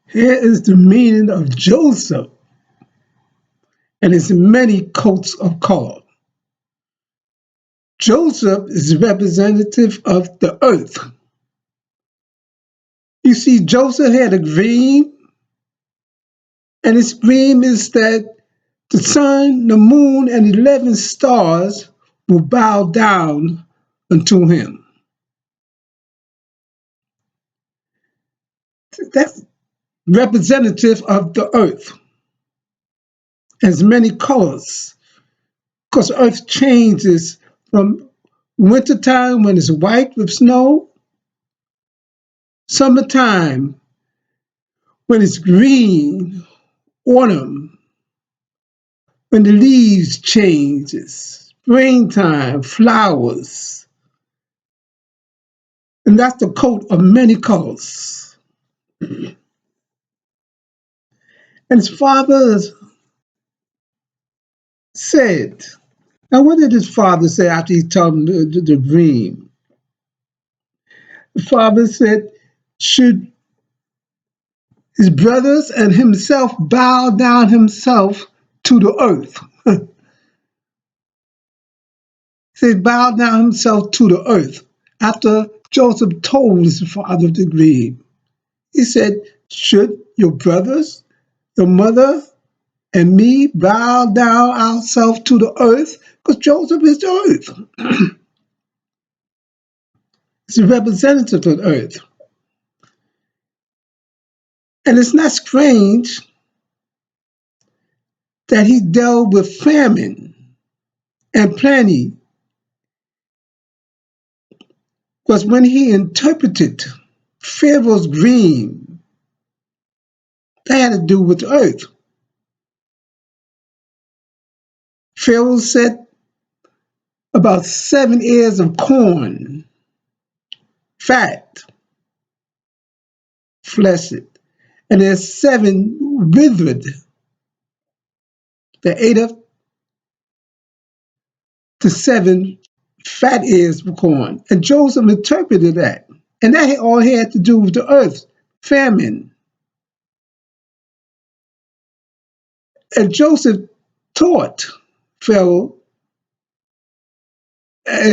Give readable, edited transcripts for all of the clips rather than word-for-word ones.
Here is the meaning of Joseph and his many coats of color. Joseph is representative of the earth. You see, Joseph had a dream, and his dream is that the sun, the moon, and 11 stars will bow down unto him. That's representative of the earth. Has many colors because earth changes from wintertime when it's white with snow, summertime when it's green, autumn when the leaves changes, springtime, flowers. And that's the coat of many colors. And his father said, now what did his father say after he told him the dream? The father said, should his brothers and himself bow down himself to the earth? He bow down himself to the earth after Joseph told his father the dream. He said, should your brothers, your mother, and me bow down ourselves to the earth? Because Joseph is the earth. He's a representative of the earth. And it's not strange that he dealt with famine and plenty, because when he interpreted Pharaoh's dream, that had to do with the earth. Pharaoh said about 7 ears of corn, fat, fleshed, and there's 7 withered that ate up the 7 fat ears of corn. And Joseph interpreted that. And that all had to do with the earth, famine. And Joseph taught Pharaoh,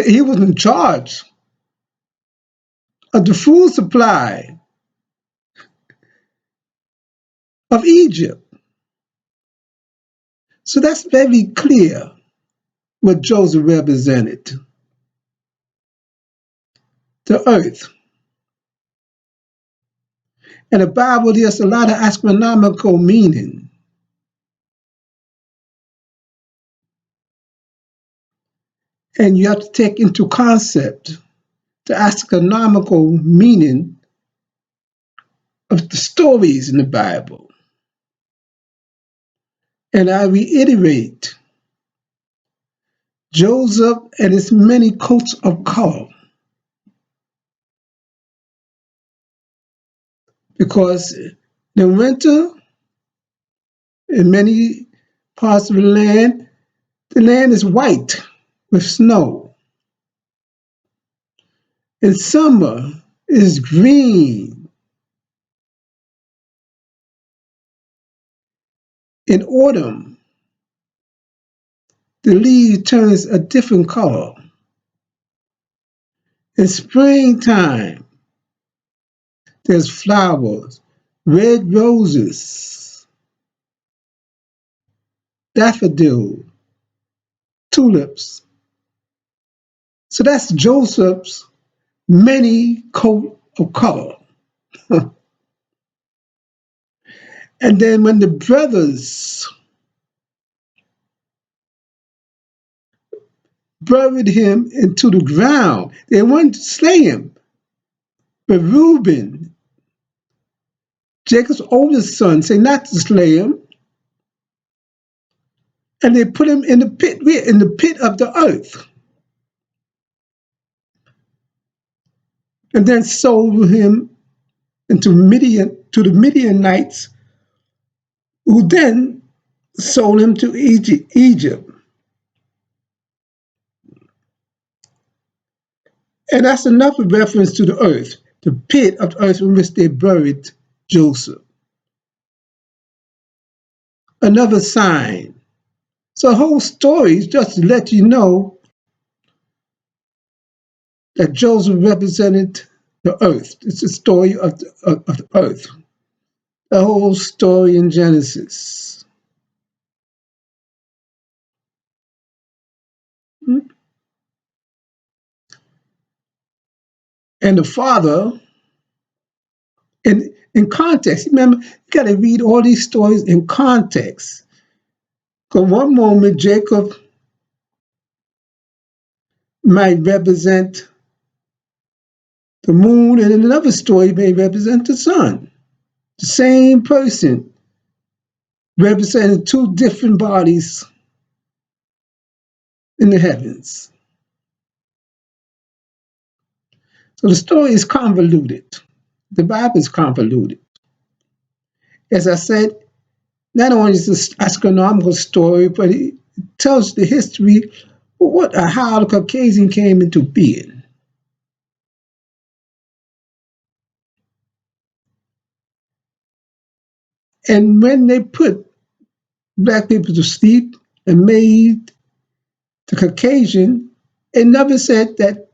he was in charge of the food supply of Egypt. So that's very clear what Joseph represented. The earth. And the Bible, there's a lot of astronomical meaning. And you have to take into concept the astronomical meaning of the stories in the Bible. And I reiterate, Joseph and his many coats of color, because the winter in many parts of the land is white with snow. And summer is green. In autumn, the leaf turns a different color. In springtime, there's flowers, red roses, daffodil, tulips. So that's Joseph's many coat of color. And then when the brothers buried him into the ground, they wanted to slay him. But Reuben, Jacob's oldest son, said not to slay him. And they put him in the pit of the earth. And then sold him into to the Midianites, who then sold him to Egypt. And that's enough of reference to the earth, the pit of the earth in which they buried Joseph. another sign. So the whole story is just to let you know that Joseph represented the earth. It's the story of the earth. The whole story in Genesis. And the father, in context, remember, you got to read all these stories in context. Because one moment, Jacob might represent the moon, and in another story, may represent the sun. The same person representing two different bodies in the heavens. So the story is convoluted. The Bible is convoluted. As I said, not only is this astronomical story, but it tells the history of how the Caucasian came into being. And when they put black people to sleep and made the Caucasian, it never said that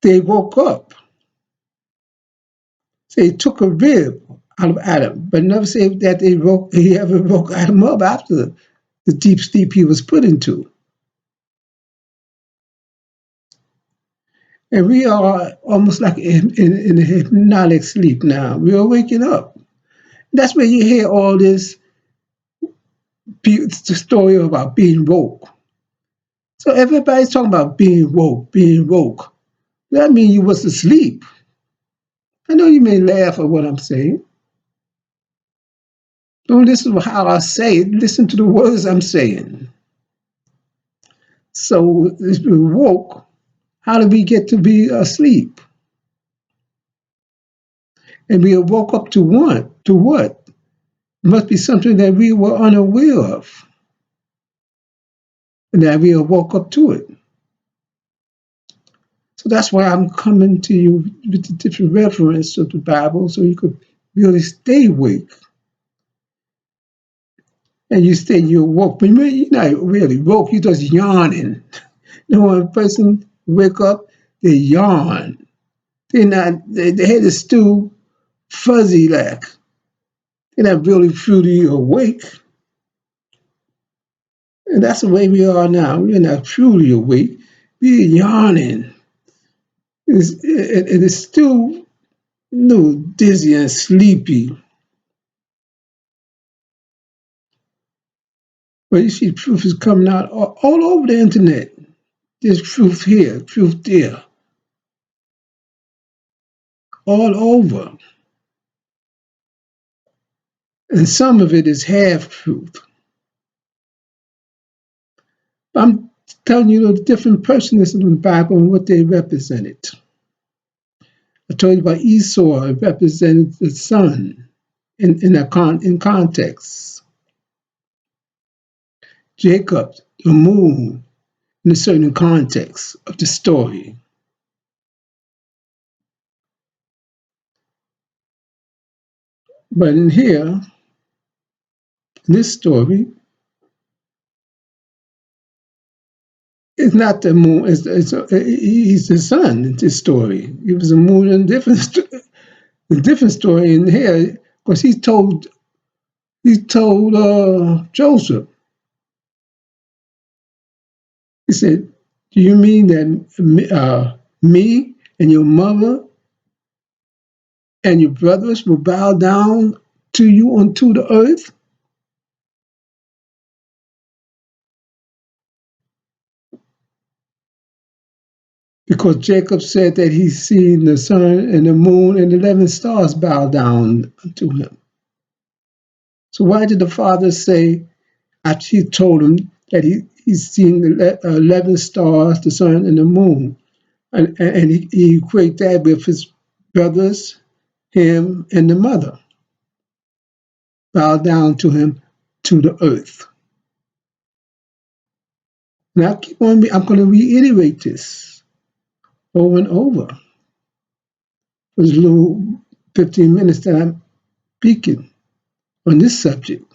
they woke up. So he took a rib out of Adam, but never said that he ever woke Adam up after the deep sleep he was put into. And we are almost like in a hypnotic sleep now. We are waking up. That's where you hear all this story about being woke. So everybody's talking about being woke, being woke. That means you was asleep. I know you may laugh at what I'm saying. Don't listen to how I say it. Listen to the words I'm saying. So if we woke, how did we get to be asleep? And we woke up to what? To what? It must be something that we were unaware of. And that we woke up to it. So that's why I'm coming to you with the different reference of the Bible so you could really stay awake. And you're woke. But you're not really woke, you're just yawning. You know, when a person wake up, they yawn. Their head is still fuzzy like. They're not really truly awake. And that's the way we are now. We're not truly awake. We're yawning. It's still dizzy and sleepy. But you see, truth is coming out all over the internet. There's truth here, truth there, all over. And some of it is half truth. I'm telling you the different personages in the Bible and what they represented. I told you about Esau, it represented the sun in context. Jacob, the moon, in a certain context of the story. But in here, in this story, it's not the moon. He's the sun in this story. He was a moon in a different story in here, because he told Joseph. He said, "Do you mean that me and your mother and your brothers will bow down to you onto the earth?" Because Jacob said that he's seen the sun and the moon and 11 stars bow down to him. So why did the father say, after he told him that he's seen the 11 stars, the sun and the moon, and he equate that with his brothers, him, and the mother, bow down to him to the earth? Now I'm going to reiterate this over and over. For this little 15 minutes that I'm speaking on this subject.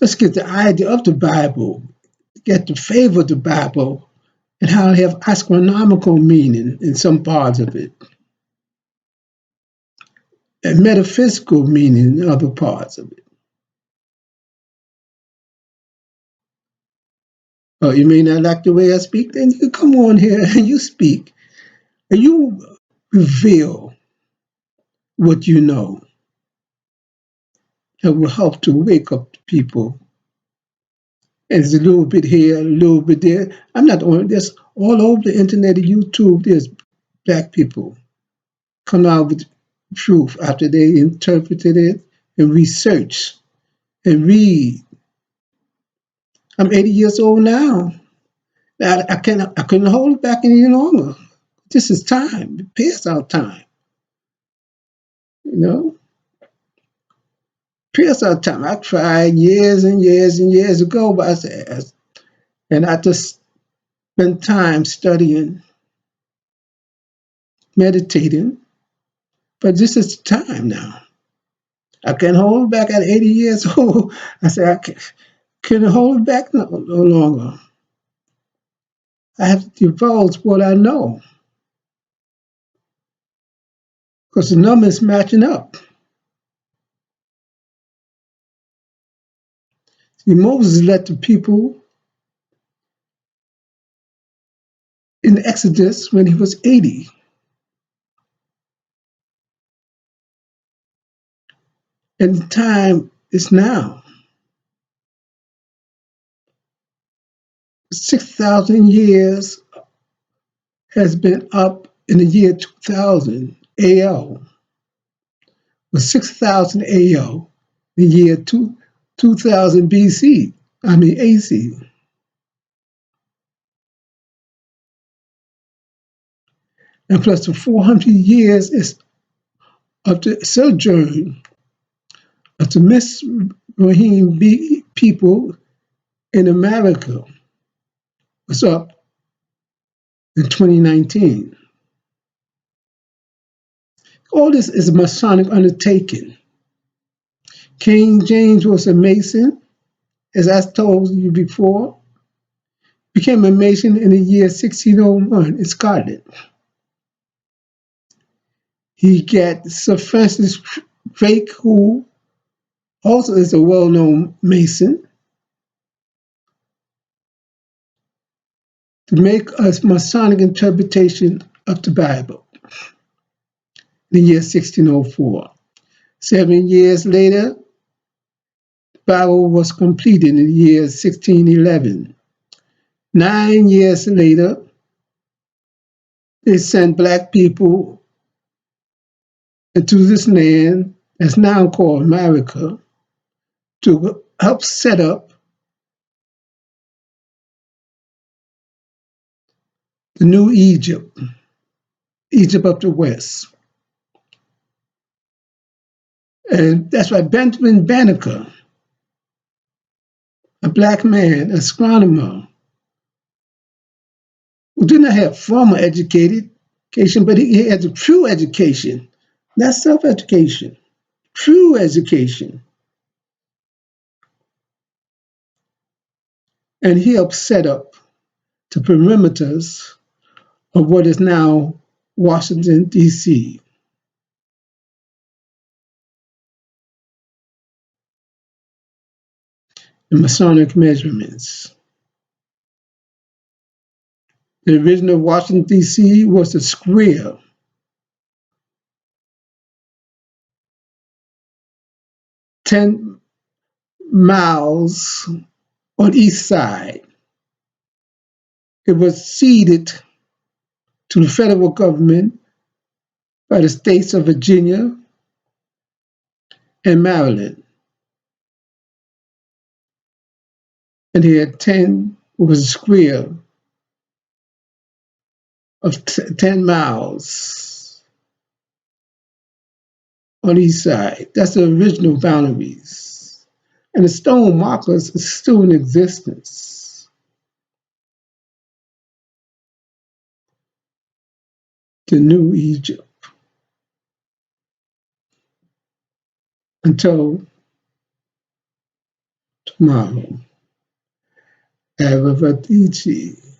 Let's get the idea of the Bible, get the favor of the Bible, and how it have astronomical meaning in some parts of it, and metaphysical meaning in other parts of it. Oh, you may not like the way I speak? Then you come on here and you speak, and you reveal what you know. That will help to wake up people. And it's a little bit here, a little bit there. I'm not on this. All over the internet and YouTube, there's black people come out with truth after they interpreted it and research and read. I'm 80 years old now. I couldn't hold it back any longer. This is time. It pays our time. You know, pays our time. I tried years and years and years ago, but I said, and I just spent time studying, meditating. But this is the time now. I can't hold it back at 80 years old. I said, couldn't hold it back no longer. I have to divulge what I know because the numbers matching up. See, Moses led the people in Exodus when he was 80. And the time is now. 6,000 years has been up in the year 2000 AL. With 6,000 AL, the year 2000 BC, AC. And plus the 400 years is of the sojourn of the Misrahim people in America was up in 2019. All this is a Masonic undertaking. King James was a Mason, as I told you before, became a Mason in the year 1601 in Scotland. He got Sir Francis Drake, who also is a well-known Mason, to make a Masonic interpretation of the Bible in the year 1604. 7 years later, the Bible was completed in the year 1611. 9 years later, they sent black people into this land that's now called America to help set up the new Egypt, Egypt of the West. And that's why Benjamin Banneker, a black man, astronomer, who did not have formal education, but he had the true education, not self-education, true education. And he helped set up the perimeters of what is now Washington, D.C. The Masonic measurements. The original Washington, D.C. was a square. 10 miles on each side. It was ceded to the federal government by the states of Virginia and Maryland. And he had 10, it was a square of 10 miles on each side. That's the original boundaries. And the stone markers are still in existence. The new Egypt. Until tomorrow. Arrivederci.